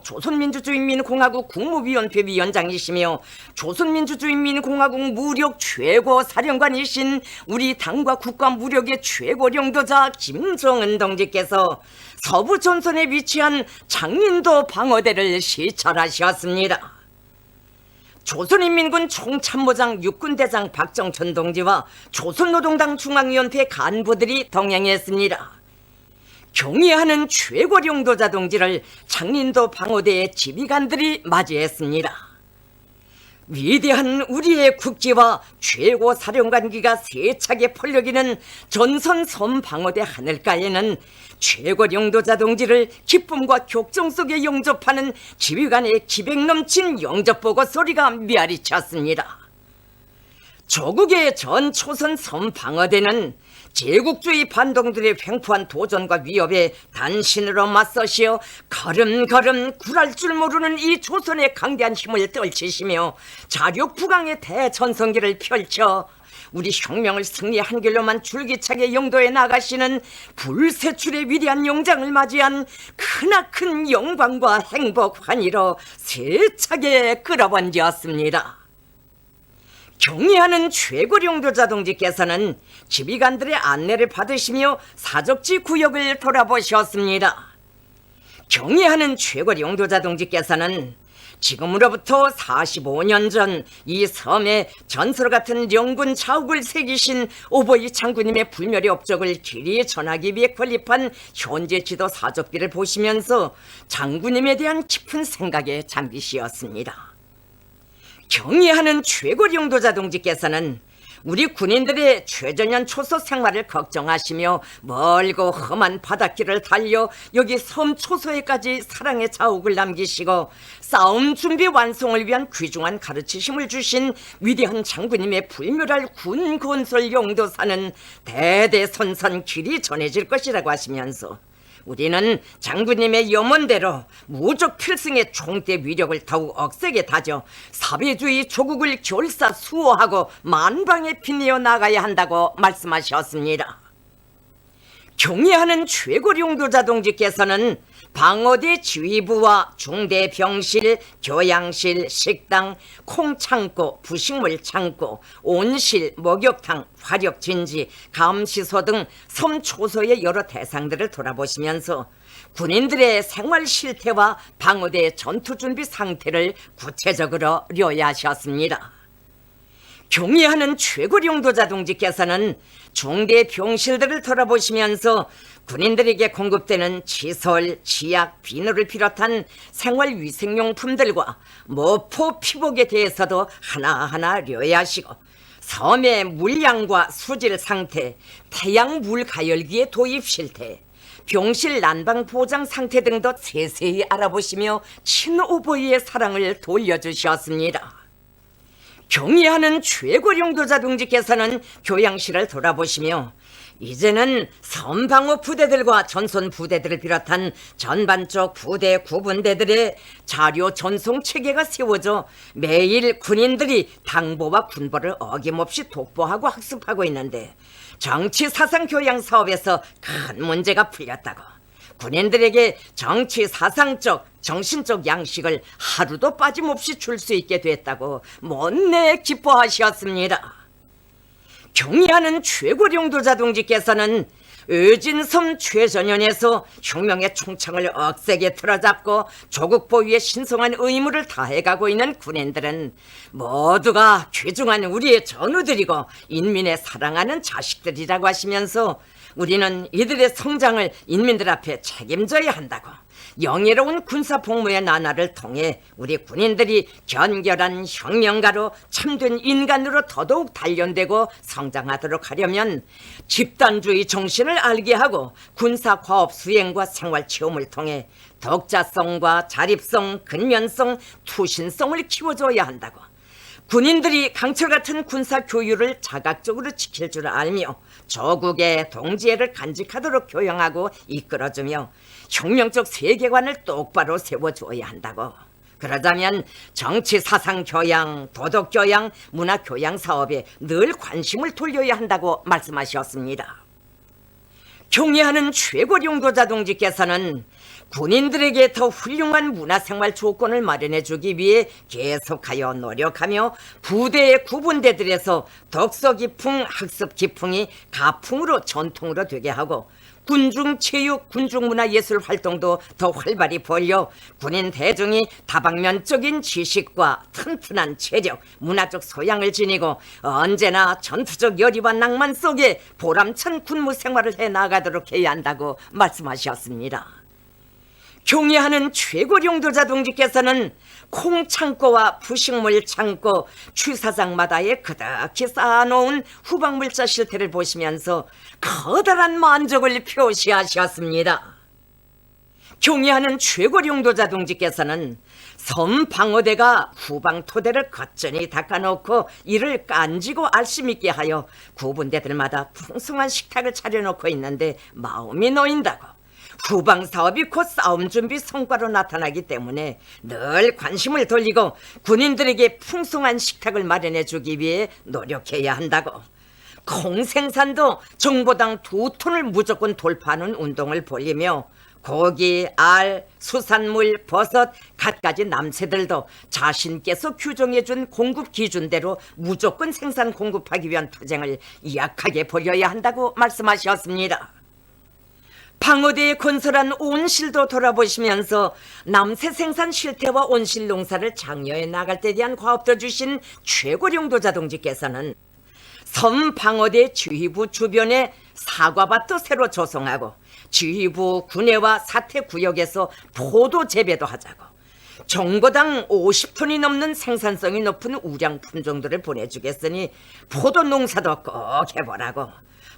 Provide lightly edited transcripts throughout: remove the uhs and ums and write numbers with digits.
조선민주주의인민공화국 국무위원회 위원장이시며 조선민주주의인민공화국 무력 최고 사령관이신 우리 당과 국가 무력의 최고領導자 김정은 동지께서 서부 전선에 위치한 장린도 방어대를 시찰하셨습니다. 조선인민군 총참모장 육군대장 박정천 동지와 조선노동당 중앙위원회 간부들이 동행했습니다. 경의하는 최고領導자 동지를 장린도 방어대의 지휘관들이 맞이했습니다. 위대한 우리의 국기와 최고 사령관기가 세차게 펄럭이는 전선 섬 방어대 하늘가에는 최고領導자 동지를 기쁨과 격정 속에 영접하는 지휘관의 기백 넘친 영접보고 소리가 메아리쳤습니다. 조국의 전 초선 섬 방어대는 제국주의 반동들의 횡포한 도전과 위협에 단신으로 맞서시어 걸음걸음 굴할 줄 모르는 이 조선의 강대한 힘을 떨치시며 자력부강의 대전성기를 펼쳐 우리 혁명을 승리한 길로만 줄기차게 영도해 나가시는 불세출의 위대한 영장을 맞이한 크나큰 영광과 행복 환희로 세차게 끌어번졌습니다. 경의하는 최고領導자 동지께서는 지휘관들의 안내를 받으시며 사적지 구역을 돌아보셨습니다. 경의하는 최고領導자 동지께서는 지금으로부터 45년 전 이 섬에 전설 같은 영군 자욱을 새기신 오보이 장군님의 불멸의 업적을 길이 전하기 위해 건립한 현재 지도 사적비를 보시면서 장군님에 대한 깊은 생각에 잠기시었습니다. 경의하는 최고領導자 동지께서는 우리 군인들의 최전년 초소 생활을 걱정하시며 멀고 험한 바닷길을 달려 여기 섬 초소에까지 사랑의 자욱을 남기시고 싸움 준비 완성을 위한 귀중한 가르치심을 주신 위대한 장군님의 불멸할 군 건설 용도사는 대대선선 길이 전해질 것이라고 하시면서 우리는 장군님의 염원대로 무적 필승의 총대 위력을 더욱 억세게 다져 사회주의 조국을 결사 수호하고 만방에 빛내어 나가야 한다고 말씀하셨습니다. 경의하는 최고領導자 동지께서는 방어대 지휘부와 중대 병실, 교양실, 식당, 콩창고, 부식물 창고, 온실, 목욕탕, 화력진지, 감시소 등 섬 초소의 여러 대상들을 돌아보시면서 군인들의 생활 실태와 방어대의 전투준비 상태를 구체적으로 료야하셨습니다. 경의하는 최고領導자 동지께서는 중대 병실들을 돌아보시면서 군인들에게 공급되는 시설, 치약, 비누를 비롯한 생활위생용품들과 모포 피복에 대해서도 하나하나 료야하시고 섬의 물량과 수질 상태, 태양 물 가열기의 도입 실태, 병실 난방 보장 상태 등도 세세히 알아보시며 친오보이의 사랑을 돌려주셨습니다. 경의하는 최고領導자 동지께서는 교양실을 돌아보시며 이제는 섬방어 부대들과 전선 부대들을 비롯한 전반적 부대 구분대들의 자료 전송 체계가 세워져 매일 군인들이 당보와 군보를 어김없이 독보하고 학습하고 있는데 정치 사상 교양 사업에서 큰 문제가 풀렸다고 군인들에게 정치 사상적 정신적 양식을 하루도 빠짐없이 줄 수 있게 됐다고 못내 기뻐하셨습니다. 경의하는 최고領導자 동지께서는 의진섬 최전연에서 혁명의 총창을 억세게 틀어잡고 조국 보위에 신성한 의무를 다해가고 있는 군인들은 모두가 귀중한 우리의 전우들이고 인민의 사랑하는 자식들이라고 하시면서 우리는 이들의 성장을 인민들 앞에 책임져야 한다고 영예로운 군사복무의 나날을 통해 우리 군인들이 견결한 혁명가로 참된 인간으로 더더욱 단련되고 성장하도록 하려면 집단주의 정신을 알게 하고 군사과업 수행과 생활체험을 통해 독자성과 자립성, 근면성, 투신성을 키워줘야 한다고 군인들이 강철 같은 군사 교육을 자각적으로 지킬 줄 알며 조국의 동지애를 간직하도록 교양하고 이끌어주며 혁명적 세계관을 똑바로 세워줘야 한다고. 그러자면 정치 사상 교양, 도덕 교양, 문화 교양 사업에 늘 관심을 돌려야 한다고 말씀하셨습니다. 경의하는 최고領導자 동지께서는 군인들에게 더 훌륭한 문화생활 조건을 마련해주기 위해 계속하여 노력하며 부대의 구분대들에서 덕서 기풍, 학습 기풍이 가풍으로 전통으로 되게 하고 군중 체육, 군중 문화 예술 활동도 더 활발히 벌여 군인 대중이 다방면적인 지식과 튼튼한 체력, 문화적 소양을 지니고 언제나 전투적 열의와 낭만 속에 보람찬 군무 생활을 해나가도록 해야 한다고 말씀하셨습니다. 경애하는 최고령도자 동지께서는 콩창고와 부식물 창고, 취사장마다에 그득히 쌓아놓은 후방물자 실태를 보시면서 커다란 만족을 표시하셨습니다. 경애하는 최고령도자 동지께서는 섬 방어대가 후방 토대를 거뜬히 닦아놓고 이를 깐지고 알심 있게 하여 구분대들마다 풍성한 식탁을 차려놓고 있는데 마음이 놓인다고, 후방 사업이 곧 싸움 준비 성과로 나타나기 때문에 늘 관심을 돌리고 군인들에게 풍성한 식탁을 마련해주기 위해 노력해야 한다고, 콩 생산도 정보당 2톤을 무조건 돌파하는 운동을 벌이며 고기, 알, 수산물, 버섯, 갖가지 남새들도 자신께서 규정해준 공급 기준대로 무조건 생산 공급하기 위한 투쟁을 약하게 벌여야 한다고 말씀하셨습니다. 방어대에 건설한 온실도 돌아보시면서 남새 생산 실태와 온실 농사를 장려해 나갈 때 대한 과업도 주신 최고령도자 동지께서는 섬 방어대 지휘부 주변에 사과밭도 새로 조성하고 지휘부 군해와 사태구역에서 포도 재배도 하자고, 정보당 50톤이 넘는 생산성이 높은 우량 품종들을 보내주겠으니 포도 농사도 꼭 해보라고,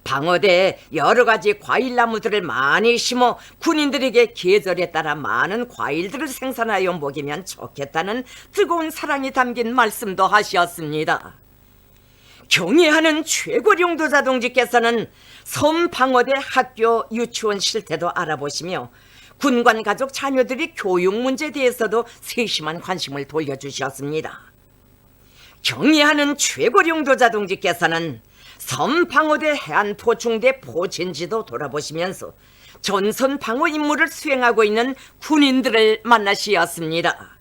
방어대에 여러 가지 과일 나무들을 많이 심어 군인들에게 계절에 따라 많은 과일들을 생산하여 먹이면 좋겠다는 뜨거운 사랑이 담긴 말씀도 하셨습니다. 경애하는 최고령도자 동지께서는 섬 방어대 학교 유치원 실태도 알아보시며 군관 가족 자녀들이 교육 문제에 대해서도 세심한 관심을 돌려주셨습니다. 경애하는 최고령도자 동지께서는 섬 방어대 해안포중대 포진지도 돌아보시면서 전선 방어 임무를 수행하고 있는 군인들을 만나시었습니다.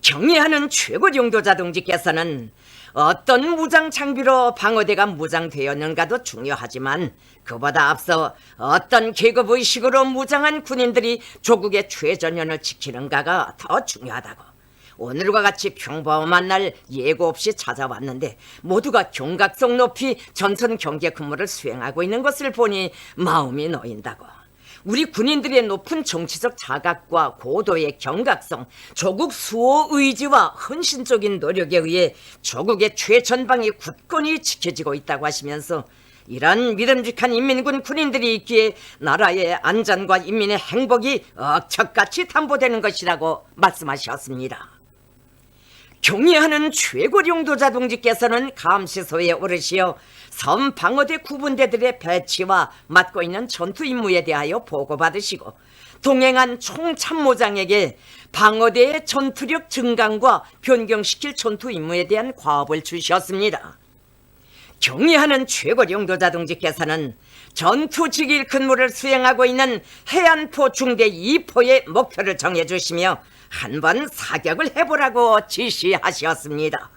경애하는 최고령도자 동지께서는 어떤 무장 장비로 방어대가 무장되었는가도 중요하지만 그보다 앞서 어떤 계급의식으로 무장한 군인들이 조국의 최전연을 지키는가가 더 중요하다고, 오늘과 같이 평범한 날 예고 없이 찾아왔는데 모두가 경각성 높이 전선 경계 근무를 수행하고 있는 것을 보니 마음이 놓인다고, 우리 군인들의 높은 정치적 자각과 고도의 경각성, 조국 수호 의지와 헌신적인 노력에 의해 조국의 최전방이 굳건히 지켜지고 있다고 하시면서 이런 믿음직한 인민군 군인들이 있기에 나라의 안전과 인민의 행복이 억척같이 담보되는 것이라고 말씀하셨습니다. 경애하는 최고령도자 동지께서는 감시소에 오르시어 섬 방어대 구분대들의 배치와 맡고 있는 전투 임무에 대하여 보고받으시고 동행한 총참모장에게 방어대의 전투력 증강과 변경시킬 전투 임무에 대한 과업을 주셨습니다. 경애하는 최고령도자 동지께서는 전투직일 근무를 수행하고 있는 해안포 중대 2포의 목표를 정해주시며 한번 사격을 해보라고 지시하셨습니다.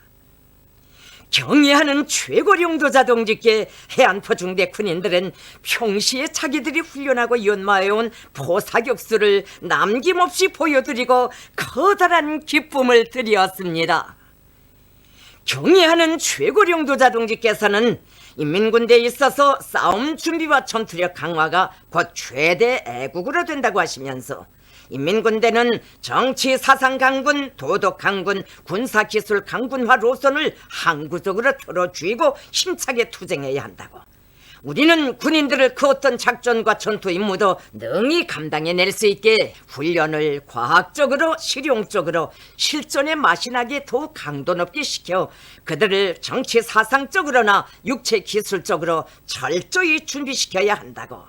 경애하는 최고령도자 동지께 해안포 중대 군인들은 평시에 자기들이 훈련하고 연마해온 포사격수를 남김없이 보여드리고 커다란 기쁨을 드렸습니다. 경애하는 최고령도자 동지께서는 인민군대에 있어서 싸움 준비와 전투력 강화가 곧 최대 애국으로 된다고 하시면서 인민군대는 정치 사상 강군, 도덕 강군, 군사기술 강군화 노선을 항구적으로 틀어쥐고 힘차게 투쟁해야 한다고, 우리는 군인들을 그 어떤 작전과 전투 임무도 능히 감당해낼 수 있게 훈련을 과학적으로 실용적으로 실전에 맛이 나게 더욱 강도 높게 시켜 그들을 정치 사상적으로나 육체 기술적으로 철저히 준비시켜야 한다고,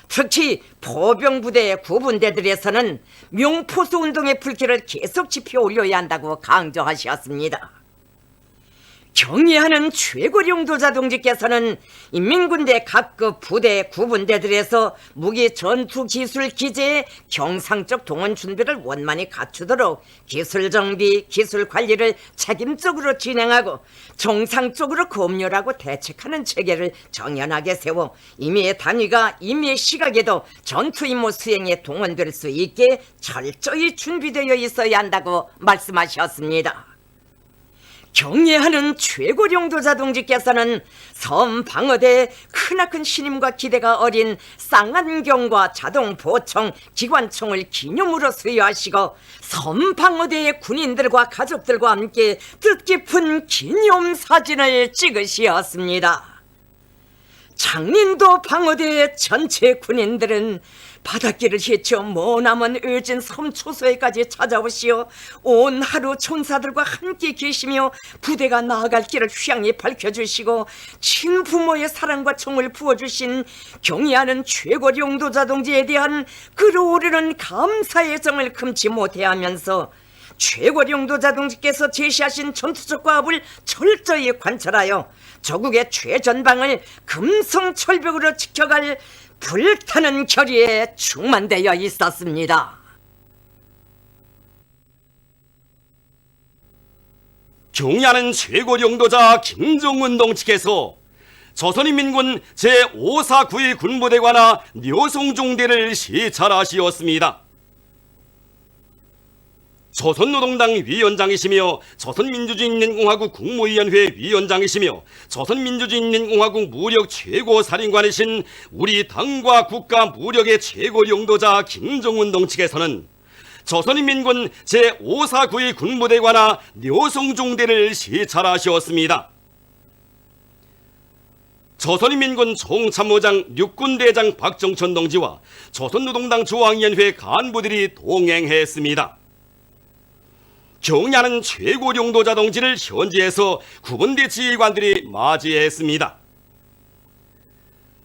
특히 포병부대의 구분대들에서는 명포수 운동의 불길을 계속 지펴 올려야 한다고 강조하셨습니다. 경의하는 최고령도자 동지께서는 인민군대 각급 부대 구분대들에서 무기 전투 기술 기재에 경상적 동원 준비를 원만히 갖추도록 기술 정비, 기술 관리를 책임적으로 진행하고 정상적으로 검열하고 대책하는 체계를 정연하게 세워 임의의 단위가 임의의 시각에도 전투 임무 수행에 동원될 수 있게 철저히 준비되어 있어야 한다고 말씀하셨습니다. 경의하는 최고령도자 동지께서는 섬 방어대에 크나큰 신임과 기대가 어린 쌍안경과 자동보총, 기관총을 기념으로 수여하시고 섬 방어대의 군인들과 가족들과 함께 뜻깊은 기념사진을 찍으시었습니다. 장린도 방어대의 전체 군인들은 바닷길을 헤쳐 머나먼 을진 섬 초소에까지 찾아오시어 온 하루 전사들과 함께 계시며 부대가 나아갈 길을 휘황히 밝혀주시고 친부모의 사랑과 정을 부어주신 경의하는 최고령도자 동지에 대한 끓어오르는 감사의 정을 금치 못해 하면서 최고령도자 동지께서 제시하신 전투적 과업을 철저히 관찰하여 저국의 최전방을 금성철벽으로 지켜갈 불타는 결의에 충만되어 있었습니다. 경의하는 최고령도자 김정은 동지께서 조선인민군 제549의 군부대관아 묘송중대를 시찰하시었습니다. 조선노동당 위원장이시며 조선민주주의인민공화국 국무위원회 위원장이시며 조선민주주의인민공화국 무력 최고사령관이신 우리 당과 국가 무력의 최고령도자 김정은 동지께서는 조선인민군 제549의 군부대관아 묘송중대를 시찰하셨습니다. 조선인민군 총참모장 육군대장 박정천 동지와 조선노동당 중앙위원회 간부들이 동행했습니다. 경의하는 최고령도자 동지를 현지에서 구분대 지휘관들이 맞이했습니다.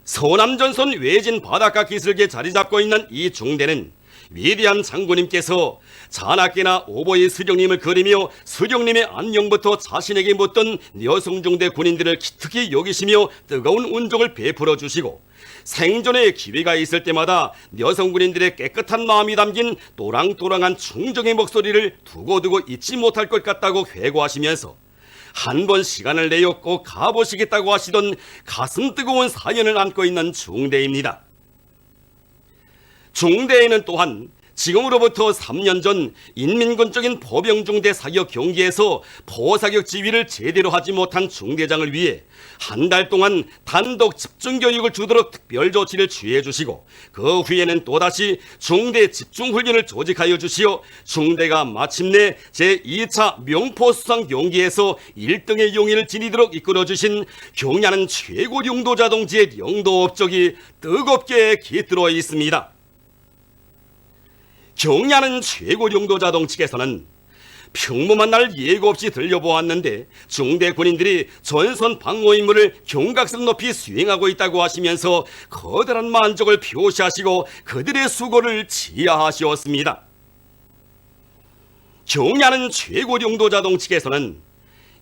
서남전선 외진 바닷가 기슭에 자리 잡고 있는 이 중대는 위대한 장군님께서 자나깨나 오보의 수령님을 그리며 수령님의 안녕부터 자신에게 묻던 여성중대 군인들을 기특히 여기시며 뜨거운 운종을 베풀어 주시고 생전에 기회가 있을 때마다 여성 군인들의 깨끗한 마음이 담긴 또랑또랑한 충정의 목소리를 두고두고 잊지 못할 것 같다고 회고하시면서 한 번 시간을 내어 꼭 가보시겠다고 하시던 가슴 뜨거운 사연을 안고 있는 중대입니다. 중대에는 또한 지금으로부터 3년 전 인민군적인 포병중대 사격 경기에서 포사격 지휘를 제대로 하지 못한 중대장을 위해 한 달 동안 단독 집중교육을 주도록 특별 조치를 취해 주시고 그 후에는 또다시 중대 집중훈련을 조직하여 주시어 중대가 마침내 제2차 명포수상 경기에서 1등의 용의를 지니도록 이끌어 주신 경의하는 최고령도자 동지의 영도 업적이 뜨겁게 깃들어 있습니다. 경의하는 최고령도자 동지께서는 평범한 날 예고 없이 들려보았는데 중대 군인들이 전선 방어 임무를 경각성 높이 수행하고 있다고 하시면서 커다란 만족을 표시하시고 그들의 수고를 지하하시었습니다. 경의하는 최고령도자 동지께서는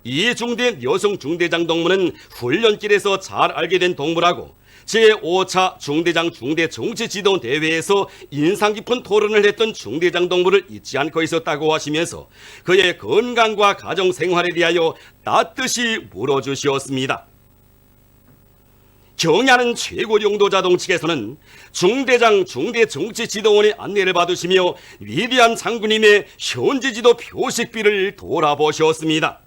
이 중대 여성 중대장 동무는 훈련길에서 잘 알게 된 동무라고 제5차 중대장 중대 정치지도 대회에서 인상 깊은 토론을 했던 중대장 동무를 잊지 않고 있었다고 하시면서 그의 건강과 가정 생활에 대하여 따뜻이 물어주시었습니다. 경의하는 최고령도자 동지께서는 중대장 중대 정치지도원의 안내를 받으시며 위대한 장군님의 현지지도 표식비를 돌아보셨습니다.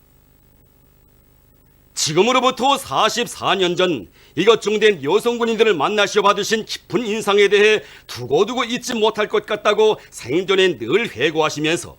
지금으로부터 44년 전 이것 중된 여성군인들을 만나시어 받으신 깊은 인상에 대해 두고두고 잊지 못할 것 같다고 생전에 늘 회고하시면서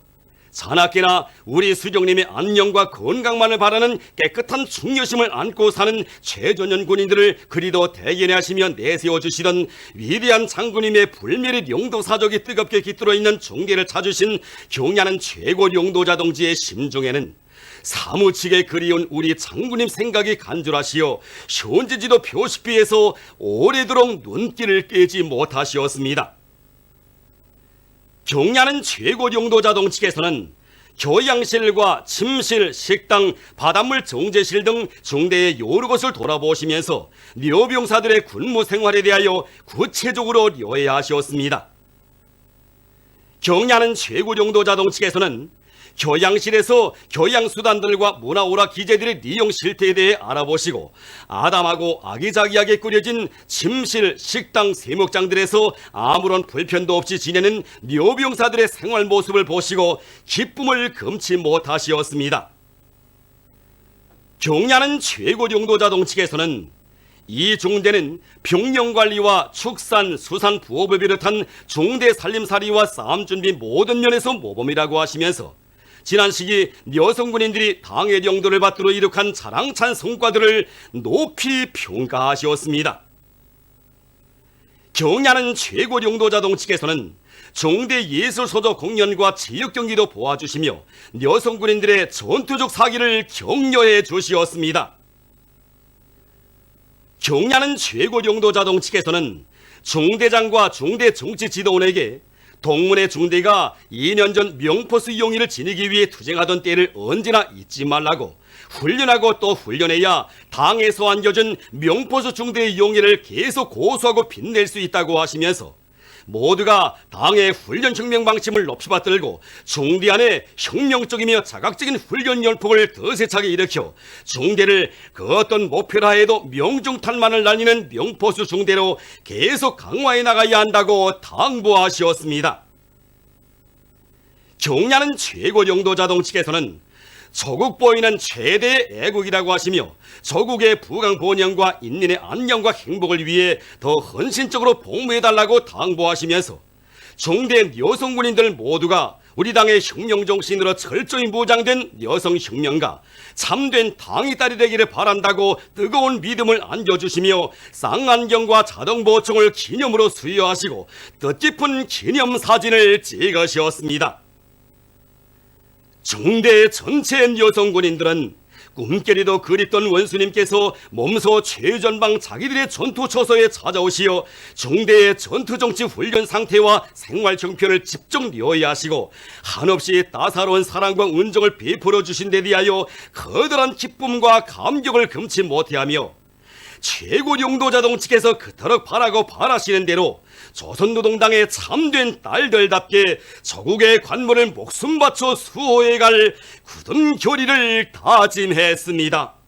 자나깨나 우리 수령님의 안녕과 건강만을 바라는 깨끗한 충여심을 안고 사는 최전연 군인들을 그리도 대견해하시며 내세워주시던 위대한 장군님의 불멸의 용도사적이 뜨겁게 깃들어 있는 중대를 찾으신 경의하는 최고령도자 동지의 심중에는 사무치게 그리운 우리 장군님 생각이 간절하시어 현지지도 표식비에서 오래도록 눈길을 떼지 못하시었습니다. 경의하는 최고령도자 동지께서는 교양실과 침실, 식당, 바닷물 정제실 등 중대의 여러 곳을 돌아보시면서 묘병사들의 군무 생활에 대하여 구체적으로 요해하셨습니다. 경야는 최고령도자동 측에서는 교양실에서 교양수단들과 문화오락 기재들의 이용 실태에 대해 알아보시고 아담하고 아기자기하게 꾸려진 침실, 식당, 세목장들에서 아무런 불편도 없이 지내는 묘병사들의 생활 모습을 보시고 기쁨을 금치 못하시었습니다. 경야는 최고령도자동 측에서는 이 중대는 병령관리와 축산, 수산, 부업을 비롯한 중대 살림살이와 싸움 준비 모든 면에서 모범이라고 하시면서 지난 시기 여성군인들이 당의 영도를 받들어 이룩한 자랑찬 성과들을 높이 평가하셨습니다. 경야는 최고령도자동 측에서는 중대 예술소조 공연과 체육경기도 보아주시며 여성군인들의 전투적 사기를 격려해 주시었습니다. 경야는 최고령도자동 측에서는 중대장과 중대 정치지도원에게 동문회 중대가 2년 전 명포수 용의를 지니기 위해 투쟁하던 때를 언제나 잊지 말라고 훈련하고 또 훈련해야 당에서 안겨준 명포수 중대의 용의를 계속 고수하고 빛낼 수 있다고 하시면서 모두가 당의 훈련 혁명 방침을 높이 받들고 중대 안에 혁명적이며 자각적인 훈련 열폭을 더 세차게 일으켜 중대를 그 어떤 목표라 해도 명중탄만을 날리는 명포수 중대로 계속 강화해 나가야 한다고 당부하셨습니다. 경야는 최고령도자동 측에서는 조국 보위는 최대의 애국이라고 하시며 조국의 부강 번영과 인민의 안녕과 행복을 위해 더 헌신적으로 복무해달라고 당부하시면서 중대 여성군인들 모두가 우리 당의 혁명정신으로 철저히 무장된 여성혁명가 참된 당의 딸이 되기를 바란다고 뜨거운 믿음을 안겨주시며 쌍안경과 자동보총을 기념으로 수여하시고 뜻깊은 기념사진을 찍으셨습니다. 중대 전체 여성군인들은 꿈결이도 그립던 원수님께서 몸소 최전방 자기들의 전투 처소에 찾아오시어 중대의 전투정치 훈련 상태와 생활 형편을 집중 묘의하시고 한없이 따사로운 사랑과 은정을 베풀어 주신 데 대하여 커다란 기쁨과 감격을 금치 못해하며 최고령도자동 측에서 그토록 바라고 바라시는 대로 조선노동당의 참된 딸들답게 조국의 관문을 목숨 바쳐 수호해갈 굳은 결의를 다짐했습니다.